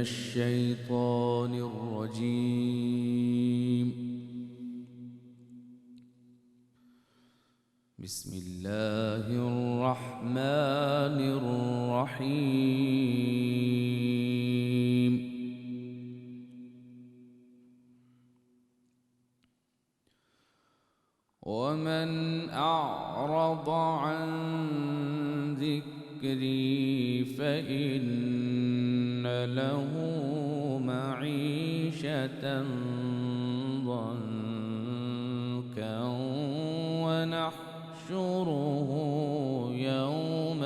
الشيطان الرجيم. بسم الله الرحمن الرحيم. ومن أعرض عن ذكري فإن له معيشة ضنكا ونحشره يوم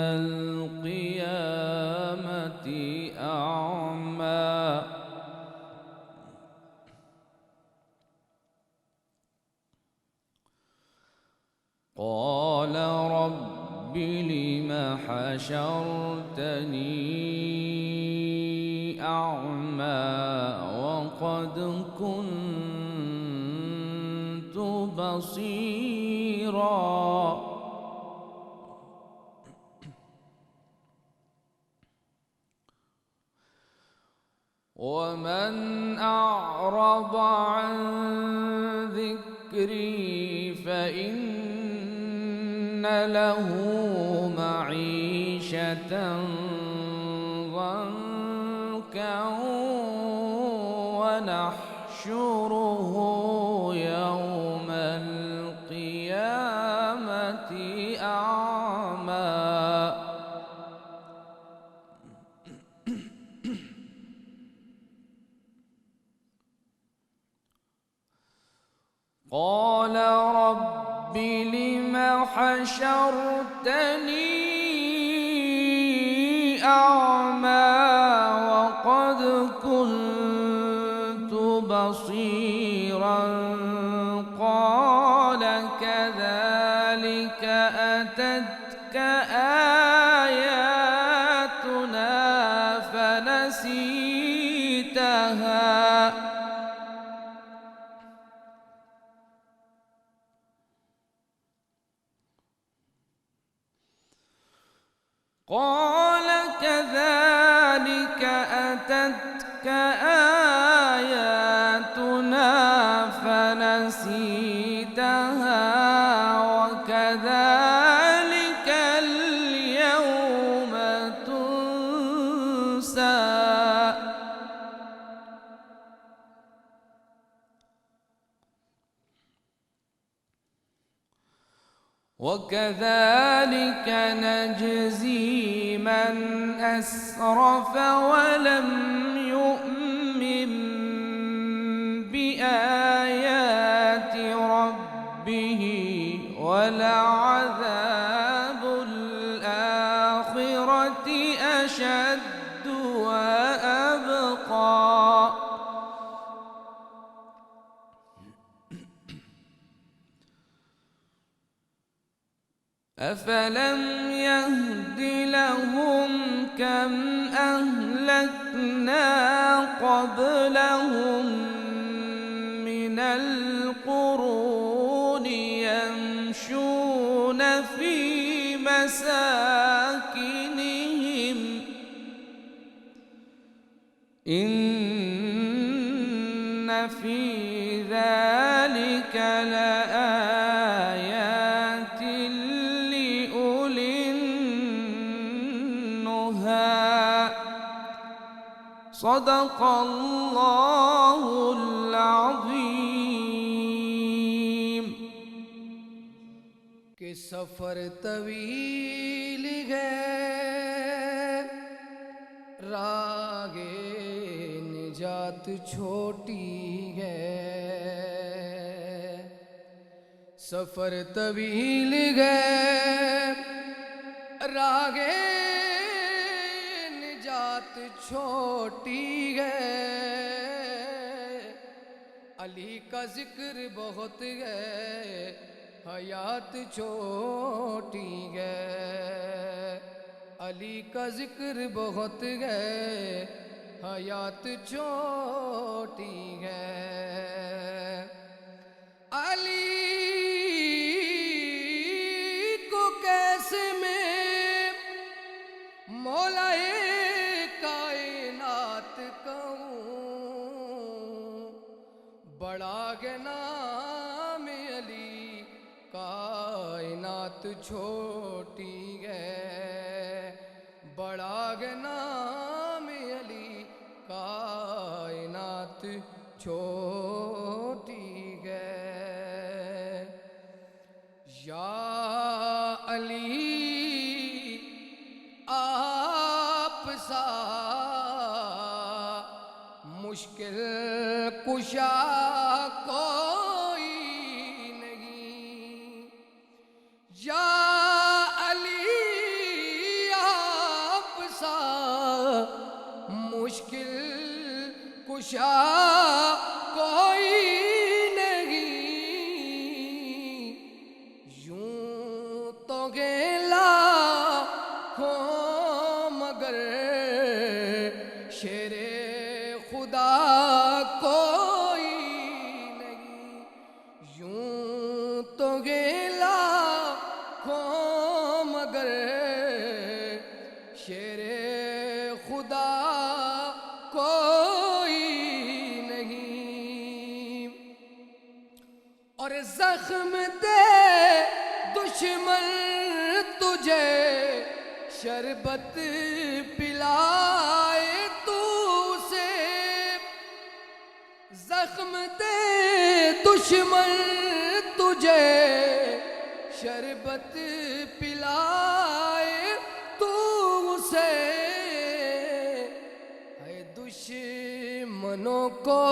القيامة أعمى. قال رب لم حشرتني أعمى وقد كنت بصيرا. ومن أعرض عن ذكري فإن له معيشة ضنكا ونحشره يوم القيامة أعمى. قال رب لم حشرتني أعمى وقد كنت بصيرا. قال كذلك أتتك آياتنا فنسيتها قال كذلك أتتك آياتنا فنسيتها وكذلك اليوم تنسى. وكذلك نجزي من أسرف ولم يؤمن بآيات ربه ولعذاب الآخرة أشد وأبقى. أفلم يهد لهم كم أهلكنا قبلهم من القرون يمشون في مساكنهم إن في ذلك لآيات لأولي النهى. صدق الله العظيم. کہ سفر طویل ہے راہ نجات چھوٹی ہے. سفر طویل ہے راہ نجات چھوٹی ہے. علی کا ذکر بہت ہے حیات چھوٹی ہے. علی کا ذکر بہت ہے حیات چھوٹی ہے علی کو کیسے میں مولا کائنات کہوں بڑا گے نام علی کائنات چھوٹی ہے بڑا گے نام علی کائنات چھوٹی ہے یا علی آپ سا مشکل کشا کوئی نہیں یا علی آپ سا مشکل کشا کوئی نہیں یوں تو گیلا مگر شیر خدا کوئی نہیں یوں تو گیلا مگر شیر خدا کوئی نہیں اور زخم دے دشمن تجھے شربت پلائے تو سے زخم دے دشمن تجھے شربت پلائے تو سے اے دشمنوں کو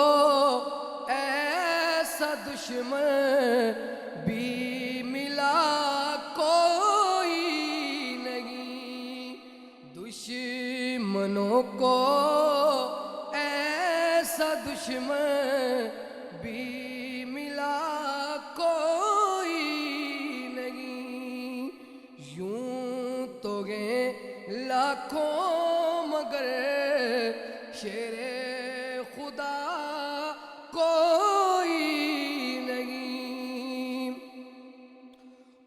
ایسا دشمن بھی ملا کوئی نہیں دشمنوں کو ایسا دشمن بھی ملا کوئی نہیں یوں تو گئے لاکھوں مگر شیر خدا کوئی نہیں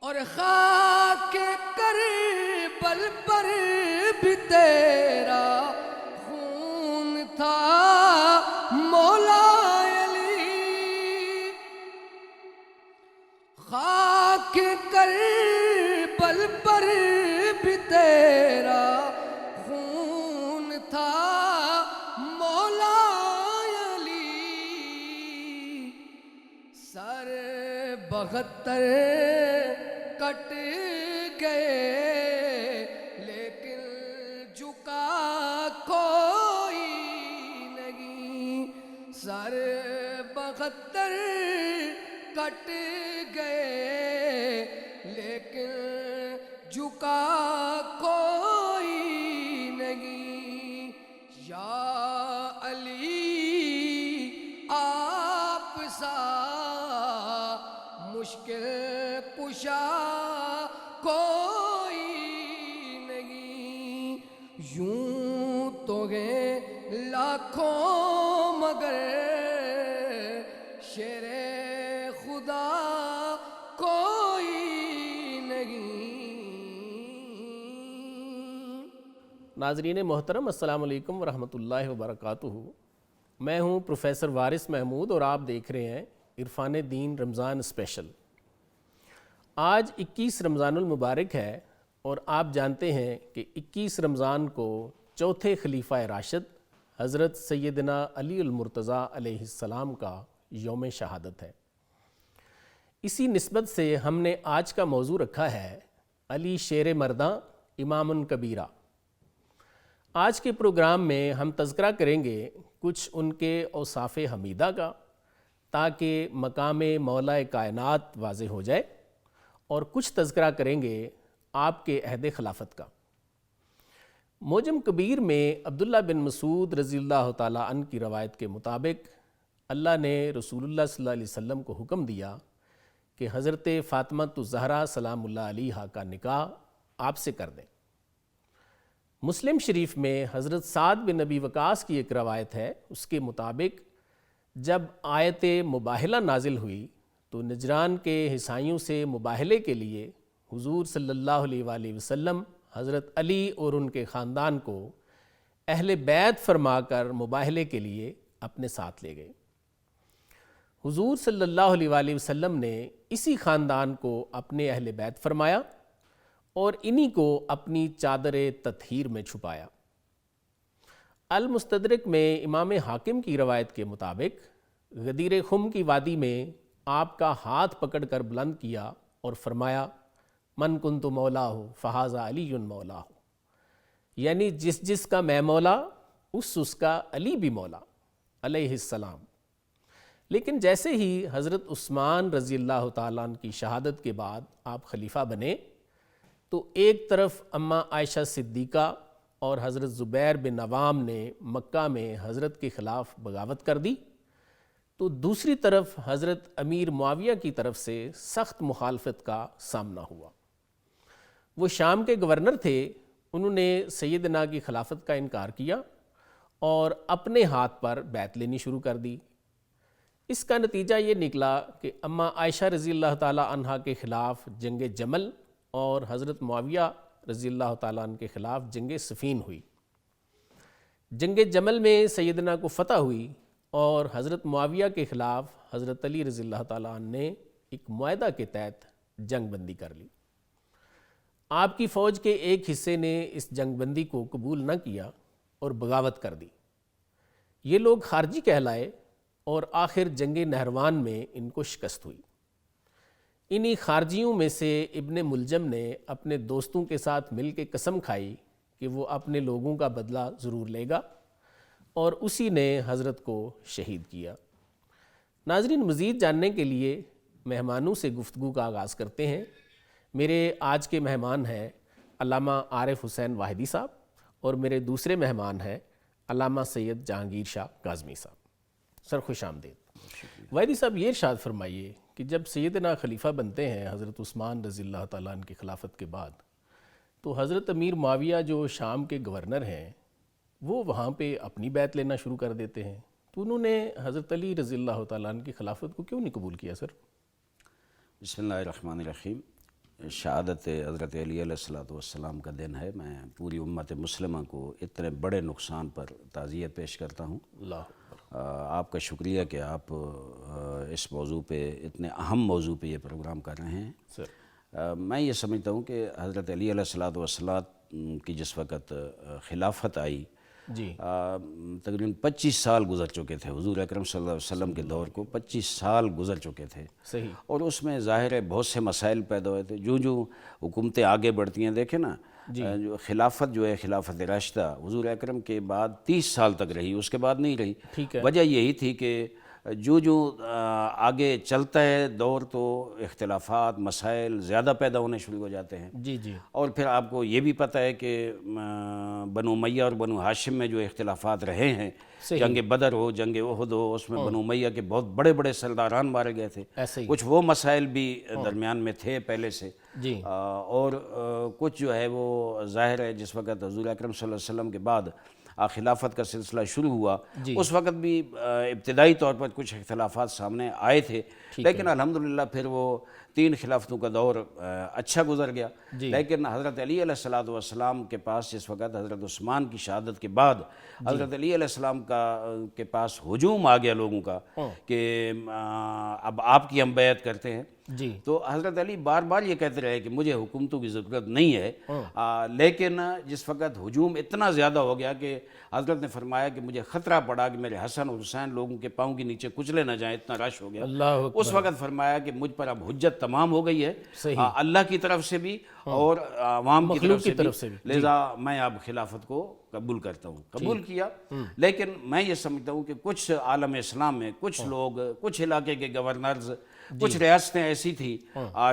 اور خاک کربل پر بھی تیرا خون تھا مولا علی خاک کربل پر بھی تیرا خون تھا مولا علی سر 72 کٹ گئے لیکن جھکا کوئی نہیں سر 72 کٹ گئے لیکن جھکا کوئی نہیں یا علی آپ سا مشکل کشا کوئی نہیں یوں تو گئے لاکھوں مگر شیر خدا کوئی نہیں ناظرین محترم السلام علیکم ورحمۃ اللہ وبرکاتہ میں ہوں پروفیسر وارث محمود اور آپ دیکھ رہے ہیں عرفان دین رمضان اسپیشل آج 21 رمضان المبارک ہے اور آپ جانتے ہیں کہ 21 رمضان کو چوتھے خلیفہ راشد حضرت سیدنا علی المرتضیٰ علیہ السلام کا یوم شہادت ہے اسی نسبت سے ہم نے آج کا موضوع رکھا ہے علی شیر مرداں امام کبیرہ آج کے پروگرام میں ہم تذکرہ کریں گے کچھ ان کے اوصاف حمیدہ کا تاکہ مقام مولا کائنات واضح ہو جائے اور کچھ تذکرہ کریں گے آپ کے عہد خلافت کا موجم کبیر میں عبداللہ بن مسعود رضی اللہ تعالیٰ عنہ کی روایت کے مطابق اللہ نے رسول اللہ صلی اللہ علیہ وسلم کو حکم دیا کہ حضرت فاطمہ الزہرا سلام اللہ علیہا کا نکاح آپ سے کر دیں مسلم شریف میں حضرت سعد بن نبی وقاص کی ایک روایت ہے، اس کے مطابق جب آیت مباہلہ نازل ہوئی تو نجران کے عیسائیوں سے مباہلے کے لیے حضور صلی اللہ علیہ وآلہ وسلم حضرت علی اور ان کے خاندان کو اہل بیت فرما کر مباہلے کے لیے اپنے ساتھ لے گئے۔ حضور صلی اللہ علیہ وآلہ وسلم نے اسی خاندان کو اپنے اہل بیت فرمایا اور انہی کو اپنی چادر تطہیر میں چھپایا۔ المستدرک میں امام حاکم کی روایت کے مطابق غدیر خم کی وادی میں آپ کا ہاتھ پکڑ کر بلند کیا اور فرمایا من کنت مولا فہذا علی مولا، یعنی جس جس کا میں مولا اس کا علی بھی مولا علیہ السلام۔ لیکن جیسے ہی حضرت عثمان رضی اللہ تعالیٰ عنہ کی شہادت کے بعد آپ خلیفہ بنے تو ایک طرف اماں عائشہ صدیقہ اور حضرت زبیر بن عوام نے مکہ میں حضرت کے خلاف بغاوت کر دی، تو دوسری طرف حضرت امیر معاویہ کی طرف سے سخت مخالفت کا سامنا ہوا۔ وہ شام کے گورنر تھے، انہوں نے سیدنا کی خلافت کا انکار کیا اور اپنے ہاتھ پر بیعت لینی شروع کر دی۔ اس کا نتیجہ یہ نکلا کہ اماں عائشہ رضی اللہ تعالیٰ عنہا کے خلاف جنگ جمل اور حضرت معاویہ رضی اللہ تعالیٰ عنہ کے خلاف جنگ صفین ہوئی۔ جنگ جمل میں سیدنا کو فتح ہوئی اور حضرت معاویہ کے خلاف حضرت علی رضی اللہ تعالیٰ عنہ نے ایک معاہدہ کے تحت جنگ بندی کر لی۔ آپ کی فوج کے ایک حصے نے اس جنگ بندی کو قبول نہ کیا اور بغاوت کر دی۔ یہ لوگ خارجی کہلائے اور آخر جنگ نہروان میں ان کو شکست ہوئی۔ انہی خارجیوں میں سے ابن ملجم نے اپنے دوستوں کے ساتھ مل کے قسم کھائی کہ وہ اپنے لوگوں کا بدلہ ضرور لے گا، اور اسی نے حضرت کو شہید کیا۔ ناظرین، مزید جاننے کے لیے مہمانوں سے گفتگو کا آغاز کرتے ہیں۔ میرے آج کے مہمان ہیں علامہ عارف حسین واحدی صاحب، اور میرے دوسرے مہمان ہیں علامہ سید جہانگیر شاہ کاظمی صاحب۔ سر خوش آمدید۔ واحدی صاحب، یہ ارشاد فرمائیے کہ جب سیدنا خلیفہ بنتے ہیں حضرت عثمان رضی اللہ تعالیٰ عنہ کی خلافت کے بعد، تو حضرت امیر معاویہ جو شام کے گورنر ہیں وہ وہاں پہ اپنی بیعت لینا شروع کر دیتے ہیں، تو انہوں نے حضرت علی رضی اللہ تعالیٰ عنہ کی خلافت کو کیوں نہیں قبول کیا سر؟ بسم اللہ الرحمن الرحیم۔ شہادت حضرت علی علیہ السلام کا دن ہے۔ میں پوری امت مسلمہ کو اتنے بڑے نقصان پر تعزیت پیش کرتا ہوں۔ اللہ آپ کا شکریہ کہ آپ اس موضوع پہ، اتنے اہم موضوع پہ یہ پروگرام کر رہے ہیں۔ سر میں یہ سمجھتا ہوں کہ حضرت علی علیہ السلام کی جس وقت خلافت آئی، جی تقریباً 25 سال گزر چکے تھے، حضور اکرم صلی اللہ علیہ وسلم کے دور کو 25 سال گزر چکے تھے، صحیح، اور اس میں ظاہر ہے بہت سے مسائل پیدا ہوئے تھے۔ جو حکومتیں آگے بڑھتی ہیں، دیکھیں نا، جو خلافت جو ہے خلافت راشدہ حضور اکرم کے بعد 30 سال تک رہی، اس کے بعد نہیں رہی۔ ٹھیک ہے، وجہ یہی تھی کہ جو آگے چلتا ہے دور تو اختلافات، مسائل زیادہ پیدا ہونے شروع ہو جاتے ہیں۔ جی جی، اور پھر آپ کو یہ بھی پتہ ہے کہ بنو امیہ اور بنو ہاشم میں جو اختلافات رہے ہیں، صحیح، جنگ بدر ہو، جنگ احد ہو، اس میں بنو امیہ کے بہت بڑے بڑے سرداران مارے گئے تھے۔ ایسے ہی، کچھ وہ مسائل بھی درمیان میں تھے پہلے سے، جی اور کچھ جو ہے وہ ظاہر ہے جس وقت حضور اکرم صلی اللہ علیہ وسلم کے بعد خلافت کا سلسلہ شروع ہوا، اس وقت بھی ابتدائی طور پر کچھ اختلافات سامنے آئے تھے، لیکن الحمدللہ پھر وہ 3 خلافتوں کا دور اچھا گزر گیا۔ لیکن حضرت علی علیہ السلام کے پاس جس وقت حضرت عثمان کی شہادت کے بعد حضرت علی علیہ السلام کے پاس ہجوم آ گیا لوگوں کا کہ اب آپ کی ہم بیعت کرتے ہیں، جی، تو حضرت علی بار بار یہ کہتے رہے کہ مجھے حکومتوں کی ضرورت نہیں ہے، لیکن جس وقت ہجوم اتنا زیادہ ہو گیا کہ حضرت نے فرمایا کہ مجھے خطرہ پڑا کہ میرے حسن اور حسین لوگوں کے پاؤں کے نیچے کچلے نہ جائیں، اتنا رش ہو گیا۔ اللہ اکبر، اس وقت فرمایا کہ مجھ پر اب حجت تمام ہو گئی ہے، اللہ کی طرف سے بھی اور عوام کی طرف سے بھی، لہذا میں اب خلافت کو قبول کرتا ہوں۔ قبول کیا، لیکن میں یہ سمجھتا ہوں کہ کچھ عالم اسلام میں کچھ لوگ، کچھ علاقے کے گورنرز، کچھ ریاستیں ایسی تھی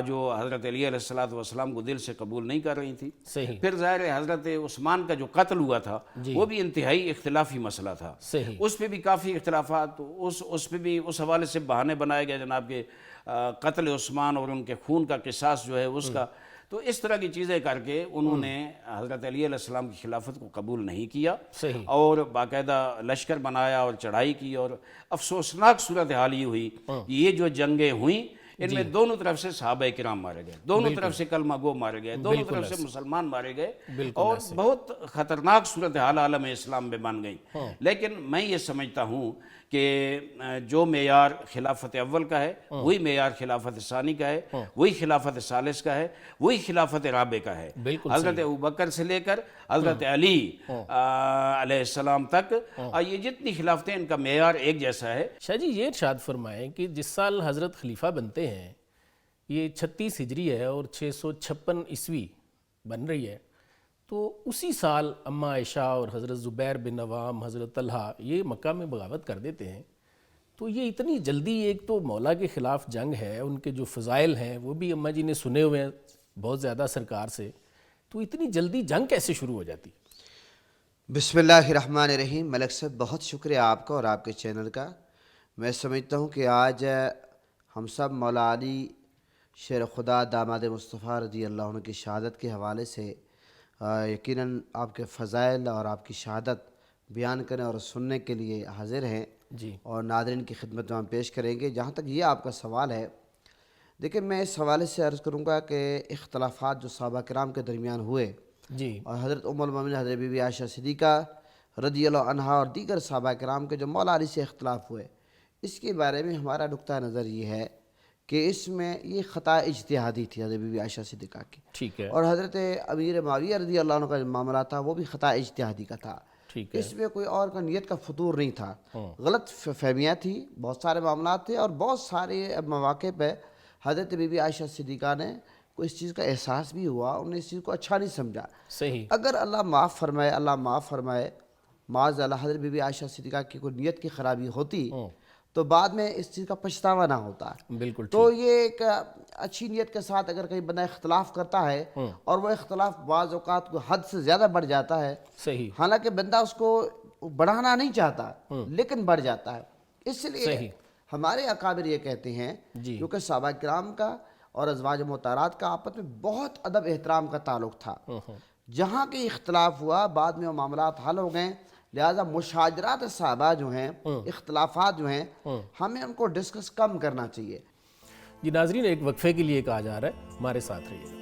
جو حضرت علی علیہ السلام کو دل سے قبول نہیں کر رہی تھی۔ صحیح، پھر ظاہر ہے حضرت عثمان کا جو قتل ہوا تھا وہ بھی انتہائی اختلافی مسئلہ تھا، صحیح، اس پہ بھی کافی اختلافات، اس پہ بھی اس حوالے سے بہانے بنائے گئے جناب کے قتل عثمان اور ان کے خون کا قصاص جو ہے اس کا، تو اس طرح کی چیزیں کر کے انہوں نے حضرت علی علیہ السلام کی خلافت کو قبول نہیں کیا صحیح. اور باقاعدہ لشکر بنایا اور چڑھائی کی، اور افسوسناک صورتحال یہ ہوئی کہ یہ جو جنگیں ہوئیں ان میں دونوں طرف سے صحابہ کرام مارے گئے، دونوں طرف سے کلمہ گو مارے گئے، دونوں طرف سے مسلمان مارے گئے، اور بہت خطرناک صورتحال عالم اسلام میں بن گئی. لیکن میں یہ سمجھتا ہوں کہ جو معیار خلافت اول کا ہے وہی معیار خلافت ثانی کا ہے، وہی خلافت ثالث کا ہے، وہی خلافت رابع کا ہے. حضرت ابوبکر سے لے کر حضرت علی علیہ السلام تک یہ جتنی خلافتیں ان کا معیار ایک جیسا ہے. شاہ جی یہ ارشاد فرمائیں کہ جس سال حضرت خلیفہ بنتے ہیں یہ 36 ہجری ہے اور 656 عیسوی بن رہی ہے، تو اسی سال اماں عائشہ اور حضرت زبیر بن عوام، حضرت طلحہ یہ مکہ میں بغاوت کر دیتے ہیں. تو یہ اتنی جلدی، ایک تو مولا کے خلاف جنگ ہے، ان کے جو فضائل ہیں وہ بھی اماں جی نے سنے ہوئے ہیں بہت زیادہ سرکار سے، تو اتنی جلدی جنگ کیسے شروع ہو جاتی؟ بسم اللہ الرحمن الرحیم. ملک صاحب بہت شکریہ آپ کا اور آپ کے چینل کا. میں سمجھتا ہوں کہ آج ہم سب مولا علی شیر خدا داماد مصطفیٰ رضی اللہ عنہ کی شہادت کے حوالے سے یقیناً آپ کے فضائل اور آپ کی شہادت بیان کرنے اور سننے کے لیے حاضر ہیں جی. اور ناظرین کی خدمت میں ہم پیش کریں گے. جہاں تک یہ آپ کا سوال ہے، دیکھیں میں اس حوالے سے عرض کروں گا کہ اختلافات جو صحابہ کرام کے درمیان ہوئے جی. اور حضرت ام المومنین حضرت بی بی عائشہ صدیقہ رضی اللہ عنہا اور دیگر صحابہ کرام کے جو مولا علی سے اختلاف ہوئے، اس کے بارے میں ہمارا نقطہ نظر یہ ہے کہ اس میں یہ خطا اجتہادی تھی حضرت بی بی عائشہ صدیقہ کی، ٹھیک ہے. اور حضرت امیر معاویہ رضی اللہ عنہ کا جو معاملہ تھا وہ بھی خطا اجتہادی کا تھا. ٹھیک ہے. اس میں کوئی اور کا نیت کا فطور نہیں تھا، غلط فہمیاں تھیں، بہت سارے معاملات تھے، اور بہت سارے مواقع پہ حضرت بی بی عائشہ صدیقہ نے کو اس چیز کا احساس بھی ہوا، انہوں نے اس چیز کو اچھا نہیں سمجھا. صحیح. اگر اللہ معاف فرمائے معاذ اللہ حضرت بی بی عائشہ صدیقہ کی کوئی نیت کی خرابی ہوتی تو بعد میں اس چیز کا پچھتاوا نہ ہوتا. بالکل. تو یہ ایک اچھی نیت کے ساتھ اگر کہیں بندہ اختلاف کرتا ہے اور وہ اختلاف بعض اوقات کو حد سے زیادہ بڑھ جاتا ہے، صحیح. حالانکہ بندہ اس کو بڑھانا نہیں چاہتا لیکن بڑھ جاتا ہے. اس لیے ہمارے اکابر یہ کہتے ہیں کیونکہ صحابہ کرام کا اور ازواج مطہرات کا آپس میں بہت ادب احترام کا تعلق تھا، جہاں کہ اختلاف ہوا بعد میں وہ معاملات حل ہو گئے. لہذا مشاجرات صحابہ جو ہیں، اختلافات جو ہیں، ہمیں ان کو ڈسکس کم کرنا چاہیے. جی ناظرین، ایک وقفے کے لیے کہا جا رہا ہے، ہمارے ساتھ رہیے.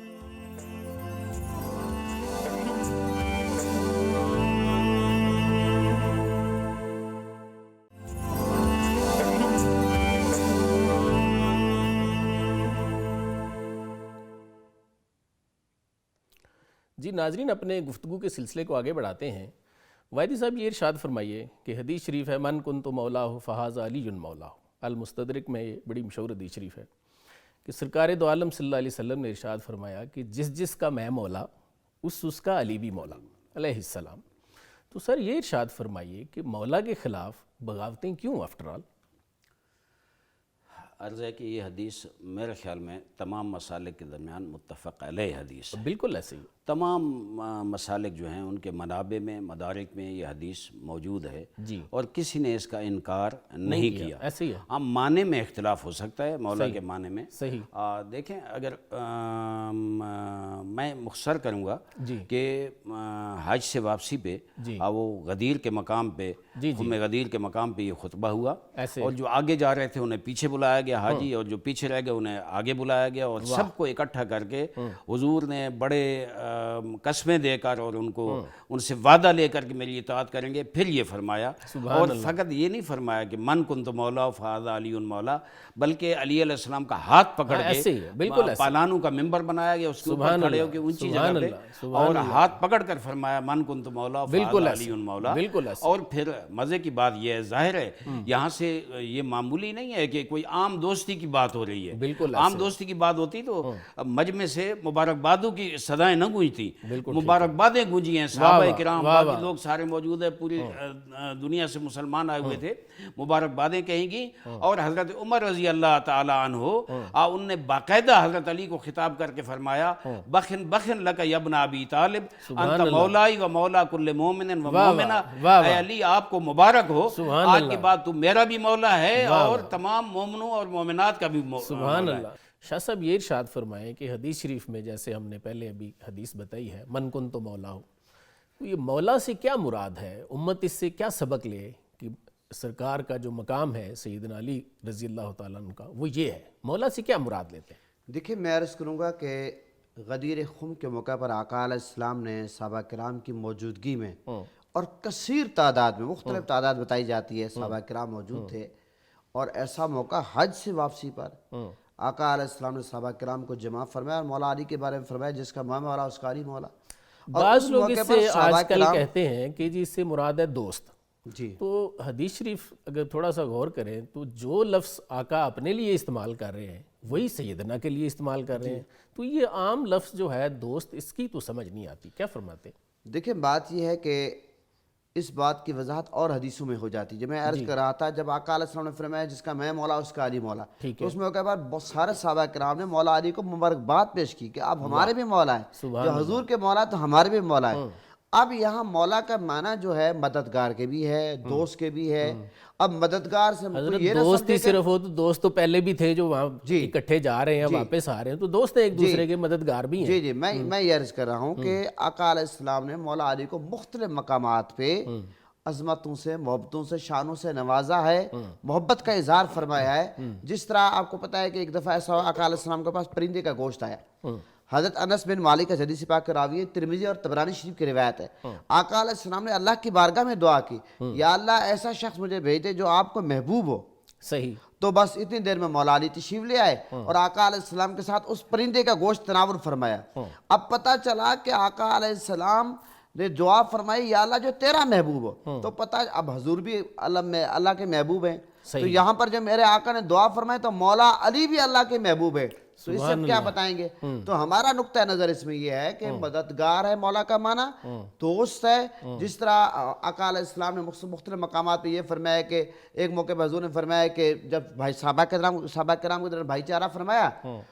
جی ناظرین، اپنے گفتگو کے سلسلے کو آگے بڑھاتے ہیں. وائدی صاحب یہ ارشاد فرمائیے کہ حدیث شریف ہے من کنت مولاہ فہذا علی مولاہ، المستدرک میں یہ بڑی مشہور حدیث شریف ہے کہ سرکار دو عالم صلی اللہ علیہ وسلم نے ارشاد فرمایا کہ جس کا میں مولا اس کا علی بھی مولا علیہ السلام. تو سر یہ ارشاد فرمائیے کہ مولا کے خلاف بغاوتیں کیوں آفٹر آل؟ عرض ہے کہ یہ حدیث میرے خیال میں تمام مسالک کے درمیان متفق علیہ حدیث ہے. بالکل ایسے ہی. تمام مسالک جو ہیں ان کے منابع میں، مدارک میں یہ حدیث موجود ہے جی. اور کسی نے اس کا انکار نہیں کیا. ایسے ہی ہے. ہاں، معنی میں اختلاف ہو سکتا ہے، مولا کے معنی میں. صحیح. دیکھیں، اگر میں مختصر کروں گا کہ حج سے واپسی پہ وہ غدیر کے مقام پہ، غدیر کے مقام پہ یہ خطبہ ہوا، اور جو آگے جا رہے تھے انہیں پیچھے بلایا گیا حاجی، اور جو پیچھے رہ گئے انہیں آگے بلایا گیا، اور سب کو اکٹھا کر کے حضور نے بڑے قسمیں دے کر اور ان سے وعدہ لے کر کہ میری اطاعت کریں گے، پھر یہ فرمایا. اور فقط یہ نہیں فرمایا کہ من کنت مولا فہذا علی مولا، بلکہ علی علیہ السلام کا ہاتھ پکڑ کے پالانوں کا ممبر بنایا گیا، اس کے اوپر کھڑے ہو کے اونچی جگہ پہ، اور ہاتھ پکڑ کر فرمایا من کنت مولا فہذا علی مولا. اور پھر مزے کی بات یہ ہے، ظاہر ہے یہاں سے یہ معمولی نہیں ہے کہ کوئی عام دوستی کی بات ہو رہی ہے. عام دوستی کی بات ہوتی تو مجمع سے مبارکبادوں کی صدائیں نہ گونجتی، مبارکبادیں گونجی ہیں. صحابہ کرام باقی لوگ سارے موجود ہیں، پوری دنیا سے مسلمان آئے ہوئے تھے، مبارکبادیں کہیں گی. اور حضرت عمر رضی اللہ تعالی عنہ ان نے باقاعدہ حضرت علی کو خطاب کر کے فرمایا بخن بخن لک یا ابن ابی طالب انت مولائی و مولا کل مومن و مومنہ. اے علی آپ کو مبارک ہو، آج کے بعد تو میرا بھی مولا ہے اور تمام مومنوں اور مومنات کا بھی مولا ہے. شاہ صاحب یہ ارشاد فرمائیں کہ حدیث شریف میں جیسے ہم نے پہلے ابھی حدیث بتائی ہے من کن تو مولا ہو، تو یہ مولا سے کیا مراد ہے؟ امت اس سے کیا سبق لے کہ سرکار کا جو مقام ہے سیدنا علی رضی اللہ تعالیٰ عنہ کا وہ یہ ہے، مولا سے کیا مراد لیتے ہیں؟ دیکھیں میں عرض کروں گا کہ غدیر خم کے موقع پر آقا علیہ السلام نے صحابہ کرام کی موجودگی میں اور کثیر تعداد میں مختلف تعداد بتائی جاتی ہے صحابہ کرام موجود تھے، اور ایسا موقع حج سے واپسی پر آقا علیہ السلام نے صحابہ کرام کو جمع فرمایا اور مولا علی کے بارے میں فرمایا جس کا مولا اس کا علی مولا۔ بعض لوگ اس سے آج کل کہتے ہیں کہ جی اس سے مراد ہے دوست، جی تو حدیث شریف اگر تھوڑا سا غور کریں تو جو لفظ آقا اپنے لیے استعمال کر رہے ہیں وہی سیدنا کے لیے استعمال کر رہے ہیں، تو یہ عام لفظ جو ہے دوست، اس کی تو سمجھ نہیں آتی، کیا فرماتے ہیں؟ دیکھیں بات یہ ہے کہ اس بات کی وضاحت اور حدیثوں میں ہو جاتی ہے۔ جب میں عرض کر رہا تھا جب آقا علیہ السلام نے فرمایا جس کا میں مولا اس کا علی مولا، تو اس موقع پر بہت سارے صحابہ کرام نے مولا علی کو مبارکباد پیش کی کہ آپ ہمارے بھی مولا ہیں، جو حضور کے مولا تو ہمارے بھی مولا ہیں۔ اب یہاں مولا کا معنی جو ہے مددگار کے بھی ہے، دوست کے بھی ہے۔ اب مددگار سے یہ دوست ہی صرف ہو تو دوست تو پہلے بھی تھے جو وہاں اکٹھے جا رہے ہیں واپس آ رہے ہیں، تو دوست ایک دوسرے کے مددگار بھی ہیں۔ جی میں یہ عرض کر رہا ہوں کہ آقا علیہ السلام نے مولا علی کو مختلف مقامات پہ عظمتوں سے، محبتوں سے، شانوں سے نوازا ہے، محبت کا اظہار فرمایا ہے۔ جس طرح آپ کو پتا ہے کہ ایک دفعہ ایسا آقا علیہ السلام کے پاس پرندے کا گوشت آیا، حضرت انس بن مالک کا حدیث پاک کا راوی ہے، ترمذی اور طبرانی شریف کی روایت ہے۔ آقا علیہ السلام نے اللہ کی بارگاہ میں دعا کی، یا اللہ ایسا شخص مجھے بھیج دے جو آپ کو محبوب ہو۔ صحیح، تو بس اتنی دیر میں مولا علی تشریف لے آئے اور آقا علیہ السلام کے ساتھ اس پرندے کا گوشت تناول فرمایا۔ اب پتہ چلا کہ آقا علیہ السلام نے دعا فرمائی یا اللہ جو تیرا محبوب ہو، تو پتہ اب حضور بھی اللہ کے محبوب ہیں، تو یہاں پر جب میرے آقا نے دعا فرمائی تو مولا علی بھی اللہ کے محبوب ہے، تو اس سے ہم کیا بتائیں گے؟ تو ہمارا نقطہ نظر اس میں یہ ہے کہ مددگار ہے مولا کا معنی، دوست ہے۔ جس طرح آقا علیہ السلام نے مختلف مقامات پہ یہ فرمایا کہ ایک موقع پہ حضور نے فرمایا کہ جب صحابہ کرام کے درمیان بھائی چارہ فرمایا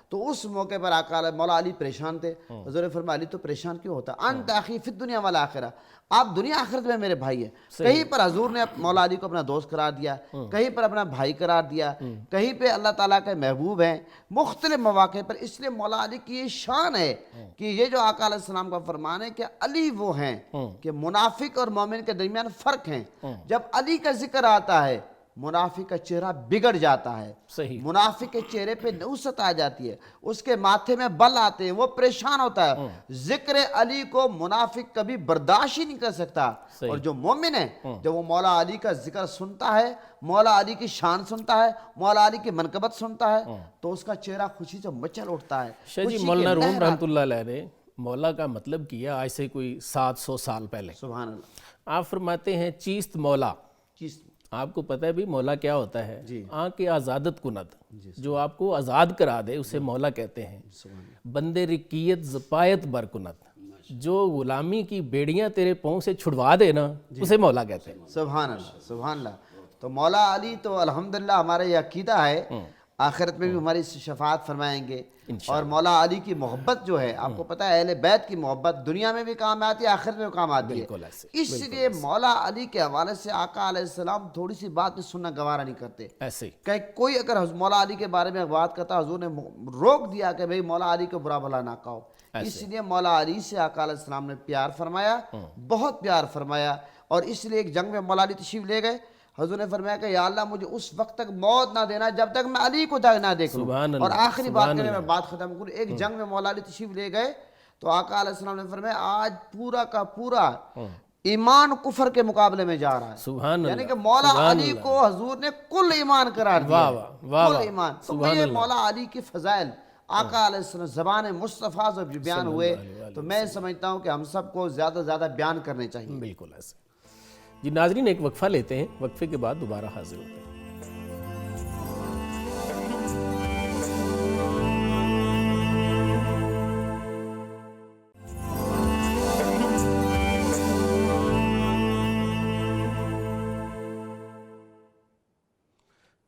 تو اس موقع پر آقا مولا علی پریشان تھے۔ حضور نے فرمایا علی تو پریشان کیوں ہوتا؟ انت اخی فی الدنیا والآخرہ، آپ دنیا آخرت میں میرے بھائی ہیں۔ کہیں پر حضور نے مولا علی کو اپنا دوست قرار دیا، کہیں پر اپنا بھائی قرار دیا، کہیں پہ اللہ تعالیٰ کے محبوب ہیں، مختلف مواقع پر۔ اس لیے مولا علی کی یہ شان ہے کہ یہ جو آقا علیہ السلام کا فرمان ہے کہ علی وہ ہیں کہ منافق اور مومن کے درمیان فرق ہیں۔ جب علی کا ذکر آتا ہے منافق کا چہرہ بگڑ جاتا ہے، منافق کے چہرے پہ نوست آ جاتی ہے، اس کے ماتھے میں بل آتے ہیں، وہ پریشان ہوتا ہے۔ ذکر علی کو منافق کبھی برداشت ہی نہیں کر سکتا، اور جو مومن ہے جب وہ مولا علی کا ذکر سنتا ہے، مولا علی کی شان سنتا ہے، مولا علی کی منقبت سنتا ہے، تو اس کا چہرہ خوشی سے مچل اٹھتا ہے۔ شاہ جی مولانا روم رحمۃ اللہ علیہ نے مولا کا مطلب کیا آج سے کوئی 700 سال پہلے۔ سبحان اللہ۔ آپ فرماتے ہیں چیست مولا، چیست آپ کو پتہ ہے بھی مولا کیا ہوتا ہے؟ آنکھ آزادت کند، جو آپ کو آزاد کرا دے اسے مولا کہتے ہیں۔ بندے رکیت زپایت برکند، جو غلامی کی بیڑیاں تیرے پاؤں سے چھڑوا دے نا اسے مولا کہتے ہیں۔ سبحان اللہ، سبحان اللہ۔ تو مولا علی تو الحمدللہ ہمارا یہ عقیدہ ہے، آخرت میں بھی ہماری شفاعت فرمائیں گے، اور مولا علی کی محبت جو ہے آپ کو پتہ ہے اہل بیت کی محبت دنیا میں بھی کام آتی ہے، آخرت میں بھی کام آتی ہے۔ اس لیے مولا علی کے حوالے سے آقا علیہ السلام تھوڑی سی بات بھی سننا گوارا نہیں کرتے۔ ایسے کہ کوئی اگر مولا علی کے بارے میں بات کرتا، حضور نے روک دیا کہ بھئی مولا علی کو برا بھلا نہ کہو۔ اس لیے مولا علی سے آقا علیہ السلام نے پیار فرمایا، بہت پیار فرمایا، اور اس لیے ایک جنگ میں مولا علی تشریف لے گئے۔ حضور نے فرمایا کہ یا اللہ مجھے اس وقت تک موت نہ دینا جب تک میں علی کو نہ دیکھ لوں۔ اور آخری بات کریں میں بات ختم کروں، ایک جنگ میں مولا علی تشریف لے گئے تو آقا علیہ السلام نے فرمایا آج پورا کا پورا ایمان کفر کے مقابلے میں جا رہا ہے۔ سبحان اللہ، یعنی کہ مولا علی کو حضور نے کل ایمان قرار دیا، کل ایمان۔ تو یہ مولا علی کی فضائل آقا علیہ السلام زبان مصطفیٰ سے بیان ہوئے، تو میں سمجھتا ہوں کہ ہم سب کو زیادہ سے زیادہ بیان کرنے چاہیے۔ بالکل ایسے۔ جی ناظرین ایک وقفہ لیتے ہیں، وقفے کے بعد دوبارہ حاضر ہوتے ہیں۔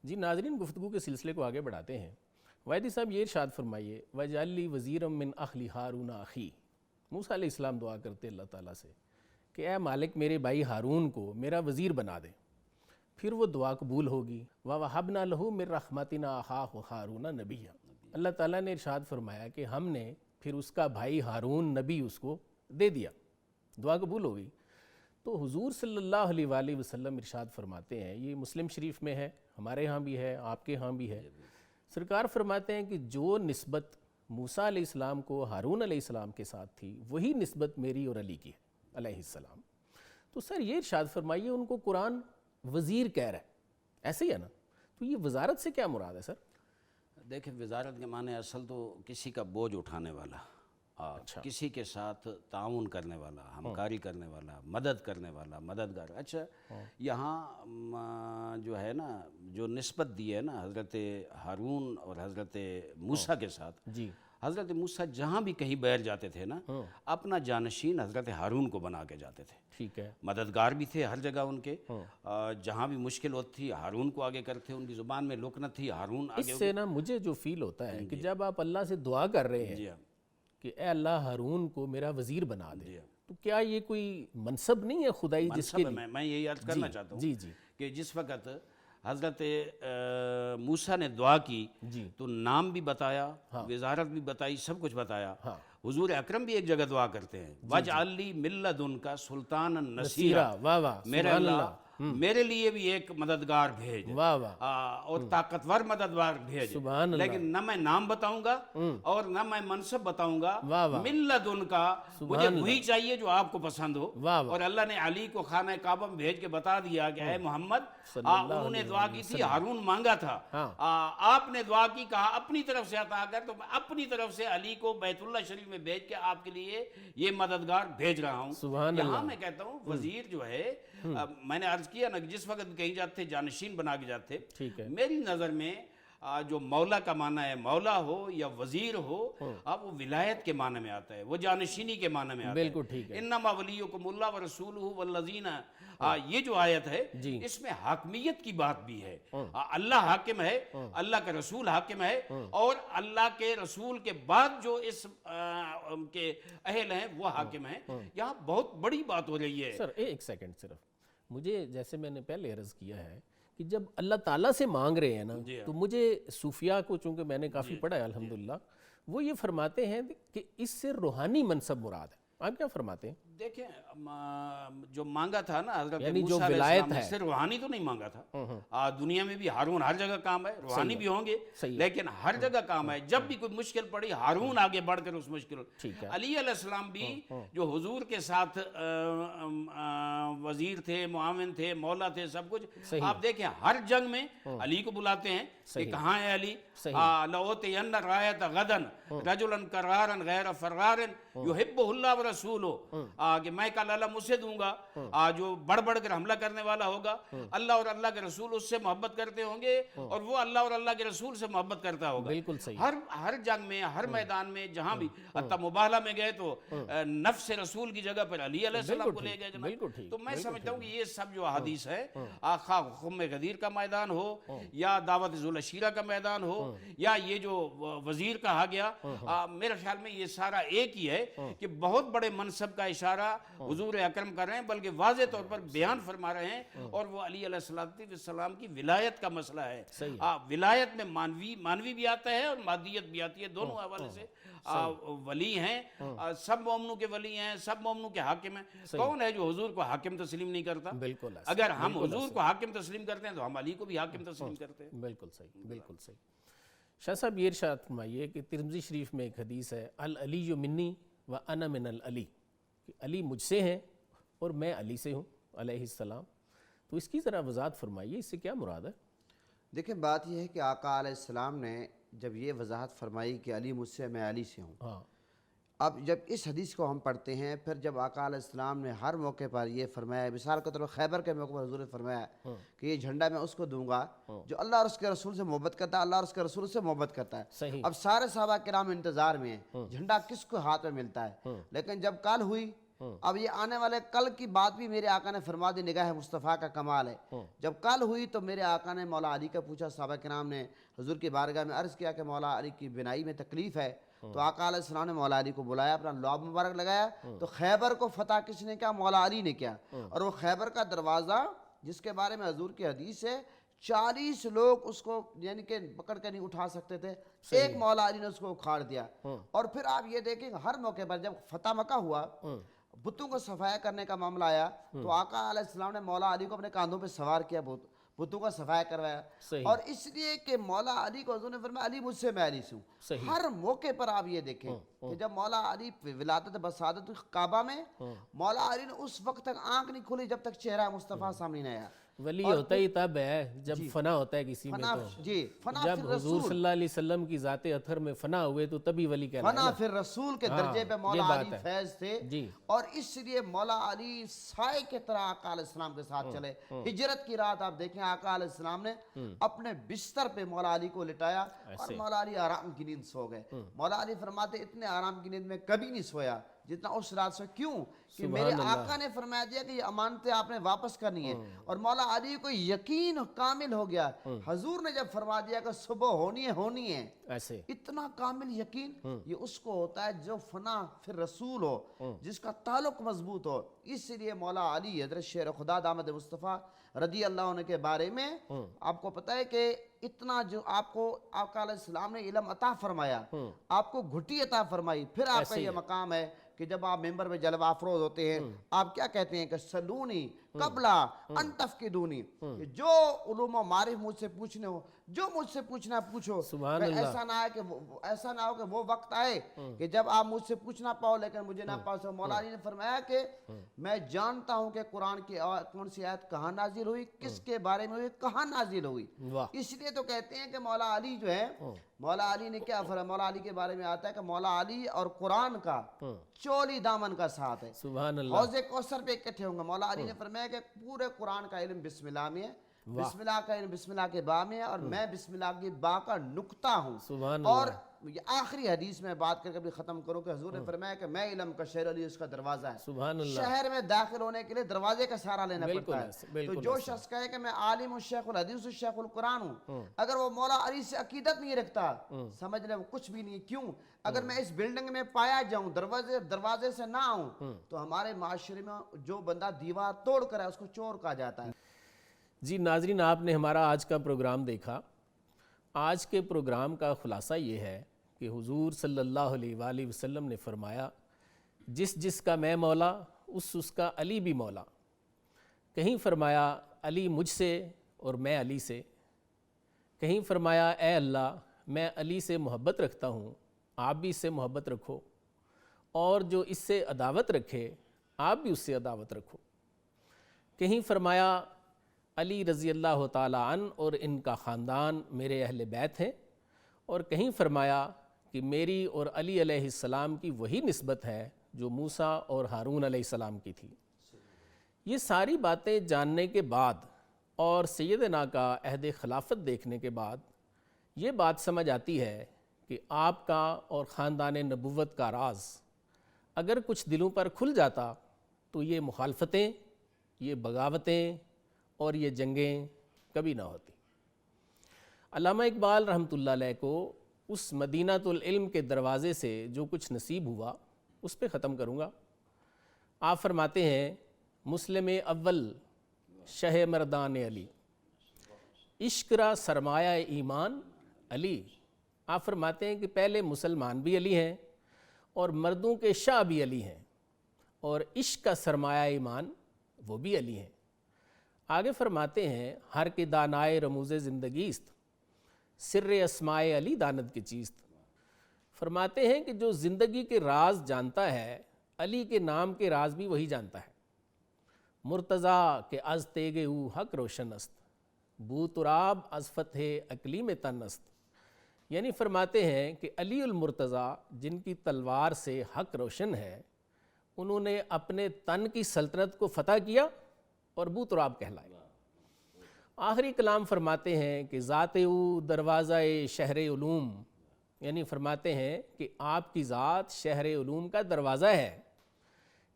جی ناظرین گفتگو کے سلسلے کو آگے بڑھاتے ہیں۔ وائدی صاحب یہ ارشاد فرمائیے وَجْعَلْ لِي وَزِيرًا مِّنْ أَخْلِ هَارُونَ أَخِي، موسیٰ علیہ السلام دعا کرتے اللہ تعالیٰ سے کہ اے مالک میرے بھائی ہارون کو میرا وزیر بنا دے، پھر وہ دعا قبول ہوگی۔ وَوَهَبْنَا لَهُ مِن رَحْمَتِنَا أَخَاهُ هَارُونَ نَبِيًّا، اللہ تعالیٰ نے ارشاد فرمایا کہ ہم نے پھر اس کا بھائی ہارون نبی اس کو دے دیا، دعا قبول ہو گئی۔ تو حضور صلی اللہ علیہ وآلہ وسلم ارشاد فرماتے ہیں، یہ مسلم شریف میں ہے، ہمارے ہاں بھی ہے، آپ کے ہاں بھی ہے، سرکار فرماتے ہیں کہ جو نسبت موسیٰ علیہ السلام کو ہارون علیہ السلام کے ساتھ تھی وہی نسبت میری اور علی کی ہے علیہ السلام۔ تو سر یہ ارشاد فرمائیے، ان کو قرآن وزیر کہہ رہا ہے، ایسے ہی ہے نا؟ تو یہ وزارت سے کیا مراد ہے سر؟ دیکھیں وزارت کے معنی اصل تو کسی کا بوجھ اٹھانے والا، کسی کے ساتھ تعاون کرنے والا، ہمکاری کرنے والا، مدد کرنے والا، مددگار۔ اچھا یہاں جو ہے نا، جو نسبت دی ہے نا حضرت ہارون اور حضرت موسیٰ کے ساتھ، جی حضرت موسیٰ جہاں بھی کہیں بیر جاتے تھے نا، اپنا جانشین حضرت ہارون کو بنا کے جاتے تھے، ٹھیک ہے، مددگار بھی تھے ہر جگہ ان کے، جہاں بھی مشکل ہوتی تھی ہارون کو آگے کرتے، ان کی زبان میں لکنت تھی، ہارون آگے۔ اس سے نا مجھے جو فیل ہوتا ہے کہ جب آپ اللہ سے دعا کر رہے ہیں کہ اے اللہ ہارون کو میرا وزیر بنا دے، تو کیا یہ کوئی منصب نہیں ہے خدائی جس کے لیے؟ میں یہی عرض کرنا چاہتا ہوں جی جی کہ جس وقت حضرت موسیٰ نے دعا کی تو نام بھی بتایا، وزارت بھی بتائی، سب کچھ بتایا۔ حضور اکرم بھی ایک جگہ دعا کرتے ہیں، وَاجْعَلْ لِی مِن لَدُنْکَ سُلْطَانًا نَصِیرًا، واہ واہ، میرے اللہ میرے لیے بھی ایک مددگار بھیج، واہ واہ، اور طاقتور مددگار بھیج، سبحان اللہ، لیکن نہ میں نام بتاؤں گا اور نہ میں منصب بتاؤں گا، واہ واہ، من لدن کا مجھے وہی چاہیے جو آپ کو پسند ہو۔ واہ واہ، اور اللہ نے علی کو خانہ کعبہ میں بھیج کے بتا دیا کہ اے محمد، انہوں نے دعا کی تھی، ہارون مانگا تھا، آپ نے دعا کی، کہا اپنی طرف سے عطا کر، تو میں اپنی طرف سے علی کو بیت اللہ شریف میں بھیج کے آپ کے لیے یہ مددگار بھیج رہا ہوں۔ سبحان یہاں اللہ، میں کہتا ہوں وزیر جو ہے، میں نے عرض کیا نا کہ جس وقت کہیں جاتے تھے جانشین بنا کے جاتے، ٹھیک ہے، میری نظر میں جو مولا کا معنی ہے، مولا ہو یا وزیر ہو، اب وہ ولایت کے معنی میں آتا ہے، وہ جانشینی کے معنی میں آتا ہے۔ بالکل ٹھیک ہے، انما ولیکم اللہ ورسولہ والذین، یہ جو آیت ہے اس میں حاکمیت کی بات بھی ہے، اللہ حاکم ہے، اللہ کا رسول حاکم ہے، اور اللہ کے رسول کے بعد جو اس کے اہل ہیں وہ حاکم ہیں۔ یہاں بہت بڑی بات ہو رہی ہے۔ سر ایک سیکنڈ صرف، مجھے جیسے میں نے پہلے عرض کیا ہے کہ جب اللہ تعالیٰ سے مانگ رہے ہیں نا، تو مجھے صوفیاء کو چونکہ میں نے کافی پڑھا ہے الحمدللہ، وہ یہ فرماتے ہیں کہ اس سے روحانی منصب مراد ہے، آپ کیا فرماتے ہیں؟ دیکھیں جو مانگا تھا نا حضرت یعنی جو موسیٰ علیہ ولایت السلام نے، ہے، صرف روحانی تو نہیں مانگا تھا، دنیا میں بھی ہارون ہر جگہ کام ہے، روحانی بھی ہوں گے، لیکن ہر جگہ کام ہے۔ جب بھی کوئی مشکل پڑی ہارون آگے بڑھ کر اس مشکل، علی علیہ السلام بھی جو حضور کے ساتھ وزیر تھے، معاون تھے، مولا تھے، سب کچھ، آپ دیکھیں ہر جنگ میں علی کو بلاتے ہیں کہ کہاں ہے علی، لَأُوتِيَنَّ الرَّایَةَ غَدًا رَجُلًا قَرَّارًا غَیْرَ فَرَّارٍ يُحِبُّهُ اللَّهُ وَرَسُولُهُ، کہ میں کل اللہ مجھ سے دوں گا، جو بڑھ بڑھ کر حملہ کرنے والا ہوگا، اللہ اور اللہ کے رسول اس سے محبت کرتے ہوں گے اور وہ اللہ اور اللہ کے رسول سے محبت کرتا ہوگا۔ بالکل صحیح، ہر جنگ میں، ہر میدان میں، جہاں بھی، حتیٰ مباہلہ میں گئے تو نفس رسول کی جگہ پر علی علیہ السلام کو لے گئے جناب۔ تو میں سمجھتا ہوں کہ یہ سب جو حدیث ہے، خواہ خم غدیر کا میدان ہو یا دعوت ذوالعشیرہ کا میدان ہو یا یہ جو وزیر کہا گیا، میرے خیال میں یہ سارا ایک ہی ہے کہ بہت بڑے منصب کا اشارہ حضور اکرم کر رہے ہیں، بلکہ واضح طور پر بیان فرما رہے ہیں، اور وہ علی علیہ السلام کی ولایت کا مسئلہ ہے۔ ولایت میں مانوی بھی آتا ہے اور مادیت بھی آتی ہے، دونوں حوالے سے ولی ہیں، سب مومنوں کے ولی ہیں، سب مومنوں کے حاکم ہیں۔ کون ہے جو حضور کو حاکم تسلیم نہیں کرتا؟ بالکل، اگر ہم حضور کو حاکم تسلیم کرتے ہیں تو ہم علی کو بھی حاکم تسلیم کرتے ہیں۔ بالکل صحیح، بالکل صحیح۔ شاہ صاحب یہ ارشاد فرمائیے کہ ترمذی شریف میں ایک حدیث ہے، العلی منی وانا من العلی، کہ علی مجھ سے ہیں اور میں علی سے ہوں علیہ السلام، تو اس کی ذرا وضاحت فرمائیے، اس سے کیا مراد ہے؟ دیکھیں بات یہ ہے کہ آقا علیہ السلام نے جب یہ وضاحت فرمائی کہ علی مجھ سے، میں علی سے ہوں، اب جب اس حدیث کو ہم پڑھتے ہیں، پھر جب آقا علیہ السلام نے ہر موقع پر یہ فرمایا، مثال کے طور پر خیبر کے موقع پر حضور نے فرمایا کہ یہ جھنڈا میں اس کو دوں گا جو اللہ اور اس کے رسول سے محبت کرتا ہے، اللہ اور اس کے رسول سے محبت کرتا ہے۔ اب سارے صحابہ کرام انتظار میں ہیں جھنڈا کس کو ہاتھ میں ملتا ہے، لیکن جب کل ہوئی، اب یہ آنے والے کل کی بات بھی میرے آقا نے فرما دی، نگاہ مصطفیٰ کا کمال ہے۔ جب کل ہوئی تو میرے آقا نے مولا علی کا پوچھا، صحابہ کرام نے حضور کی بارگاہ میں عرض کیا کہ مولا علی کی بینائی میں تکلیف ہے، تو آقا علیہ السلام نے مولا علی کو بلایا، اپنا لعاب مبارک لگایا، تو خیبر کو فتح کس نے کیا؟ مولا علی نے کیا، اور وہ خیبر کا دروازہ جس کے بارے میں حضور کی حدیث ہے 40 لوگ اس کو یعنی کہ پکڑ کے نہیں اٹھا سکتے تھے، ایک مولا علی نے اس کو اکھاڑ دیا. اور پھر آپ یہ دیکھیں ہر موقع پر جب فتح مکہ ہوا، بتوں کو صفایا کرنے کا معاملہ آیا تو آقا علیہ السلام نے مولا علی کو اپنے کاندھوں پہ سوار کیا، بتوں کا صفایا کروایا. اور اس لیے کہ مولا علی کو حضور نے فرمایا علی مجھ سے میں علی سے ہوں. ہر موقع پر آپ یہ دیکھیں کہ جب مولا علی ولادت بسادت کعبہ میں، مولا علی نے اس وقت تک آنکھ نہیں کھولی جب تک چہرہ مصطفیٰ سامنے نہیں آیا. ولی ہوتا ہی تب ہے جب فنا ہوتا ہے کسی میں. جب حضور صلی اللہ علیہ وسلم کی ذات اطہر میں فنا ہوئے تو تبھی ولی کہنا ہے. فنا پھر رسول کے درجے پہ مولا علی فیض تھے. اور اس لیے مولا علی سائے کی طرح آقا علیہ السلام کے ساتھ چلے. ہجرت کی رات آپ دیکھیں آقا علیہ السلام نے اپنے بستر پہ مولا علی کو لٹایا اور مولا علی آرام کی نیند سو گئے. مولا علی فرماتے اتنے آرام کی نیند میں کبھی نہیں سویا جتنا اس رات سے. کیوں کہ میرے آقا نے فرمایا دیا کہ یہ امانتیں آپ نے واپس کرنی ہے. اور مولا علی کو یقین کامل ہو گیا. حضور نے جب فرما دیا کہ صبح ہونی ہے ایسے اتنا کامل یقین یہ اس کو ہوتا ہے جو فنا پھر رسول ہو، جس کا تعلق مضبوط ہو. اس لیے مولا علی حضرت شیر خدا دامد مصطفیٰ رضی اللہ عنہ کے بارے میں آپ کو پتہ ہے کہ اتنا جو آپ کو آقا علیہ السلام نے علم عطا فرمایا، آپ کو گھٹی عطا فرمائی. پھر آپ کا یہ مقام ہے کہ جب آپ ممبر میں جلوہ افروز ہوتے ہیں آپ کیا کہتے ہیں کہ سلونی قبلہ ان تفقدونی، جو علوم و معارف مجھ سے پوچھنے ہو، جو مجھ سے پوچھنا پوچھو. ایسا نہ ہو کہ وہ وقت آئے کہ جب آپ مجھ سے پوچھنا پاؤ لیکن مجھے نہ پاس ہو. مولا علی نے فرمایا کہ میں جانتا ہوں کہ قرآن کی کون سی آیت کہاں نازل ہوئی، کس کے بارے میں ہوئی، کہاں نازل ہوئی. اس لیے تو کہتے ہیں کہ مولا علی جو ہے، مولا علی نے کیا فرمایا. مولا علی کے بارے میں آتا ہے کہ مولا علی اور قرآن کا چولی دامن کا ساتھ ہے. سبحان اللہ. حوض کوثر پہ اکٹھے ہوں گے. مولا علی نے فرمایا کہ پورے قرآن کا علم بسم اللہ میں ہے، بسم اللہ کا علم بسم اللہ کے با میں ہے، اور میں بسم اللہ کی با کا نقطہ ہوں. اور آخری حدیث میں بات کر کے بھی ختم کروں کہ حضور نے فرمایا کہ میں علم کا شہر علی اس کا دروازہ ہے. سبحان اللہ. شہر میں داخل ہونے کے لیے دروازے کا سہارا لینا پڑتا ہے. تو جو شخص کہے کہ میں عالم ہوں، شیخ الحدیث ہوں، شیخ القرآن ہوں، اگر وہ مولا علی سے عقیدت نہیں رکھتا سمجھ لیں وہ کچھ بھی نہیں. کیوں؟ اگر میں اس بلڈنگ میں پایا جاؤں، دروازے سے نہ آؤں، تو ہمارے معاشرے میں جو بندہ دیوار توڑ کر ہے اس کو چور کہا جاتا ہے. جی ناظرین، آپ نے ہمارا آج کا پروگرام دیکھا. آج کے پروگرام کا خلاصہ یہ ہے کہ حضور صلی اللہ علیہ وآلہ وسلم نے فرمایا جس کا میں مولا اس کا علی بھی مولا. کہیں فرمایا علی مجھ سے اور میں علی سے. کہیں فرمایا اے اللہ میں علی سے محبت رکھتا ہوں، آپ بھی اس سے محبت رکھو، اور جو اس سے عداوت رکھے آپ بھی اس سے عداوت رکھو. کہیں فرمایا علی رضی اللہ تعالیٰ عنہ اور ان کا خاندان میرے اہل بیت ہیں. اور کہیں فرمایا کہ میری اور علی علیہ السلام کی وہی نسبت ہے جو موسیٰ اور ہارون علیہ السلام کی تھی. یہ ساری باتیں جاننے کے بعد اور سیدنا کا عہد خلافت دیکھنے کے بعد یہ بات سمجھ آتی ہے کہ آپ کا اور خاندان نبوت کا راز اگر کچھ دلوں پر کھل جاتا تو یہ مخالفتیں، یہ بغاوتیں اور یہ جنگیں کبھی نہ ہوتی. علامہ اقبال رحمۃ اللہ علیہ کو اس مدینۃ العلم کے دروازے سے جو کچھ نصیب ہوا اس پہ ختم کروں گا. آپ فرماتے ہیں مسلم اول شہ مردان علی، عشق را سرمایہ ایمان علی. آپ فرماتے ہیں کہ پہلے مسلمان بھی علی ہیں اور مردوں کے شاہ بھی علی ہیں، اور عشق کا سرمایہ ایمان وہ بھی علی ہیں. آگے فرماتے ہیں ہر کے دانائے رموز زندگیست، سر اسمائے علی داند کی چیست. فرماتے ہیں کہ جو زندگی کے راز جانتا ہے علی کے نام کے راز بھی وہی جانتا ہے. مرتضیٰ کے از تیگ او حق روشن است، بو تراب از فتح اقلیم تن است. یعنی فرماتے ہیں کہ علی المرتضیٰ جن کی تلوار سے حق روشن ہے، انہوں نے اپنے تن کی سلطنت کو فتح کیا اور بو تراب کہلائے. آخری کلام فرماتے ہیں کہ ذات او دروازہ شہر علوم، یعنی فرماتے ہیں کہ آپ کی ذات شہر علوم کا دروازہ ہے،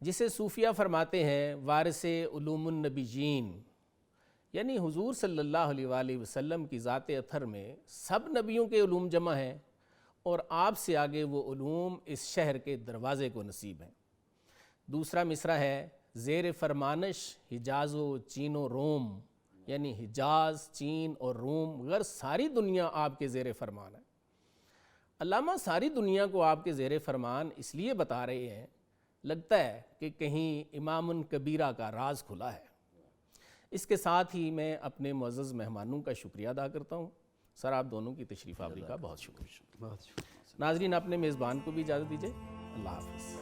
جسے صوفیہ فرماتے ہیں وارث علوم النبیین. یعنی حضور صلی اللہ علیہ وآلہ وسلم کی ذات اطہر میں سب نبیوں کے علوم جمع ہیں، اور آپ سے آگے وہ علوم اس شہر کے دروازے کو نصیب ہیں. دوسرا مصرع ہے زیر فرمانش حجاز و چین و روم یعنی حجاز، چین اور روم، غرض ساری دنیا آپ کے زیر فرمان ہے۔ علامہ ساری دنیا کو آپ کے زیر فرمان اس لیے بتا رہے ہیں، لگتا ہے کہ کہیں امام کبیرہ کا راز کھلا ہے۔ اس کے ساتھ ہی میں اپنے معزز مہمانوں کا شکریہ ادا کرتا ہوں۔ سر آپ دونوں کی تشریف آوری کا بہت شکریہ۔ ناظرین اپنے میزبان کو بھی اجازت دیجیے، اللہ حافظ۔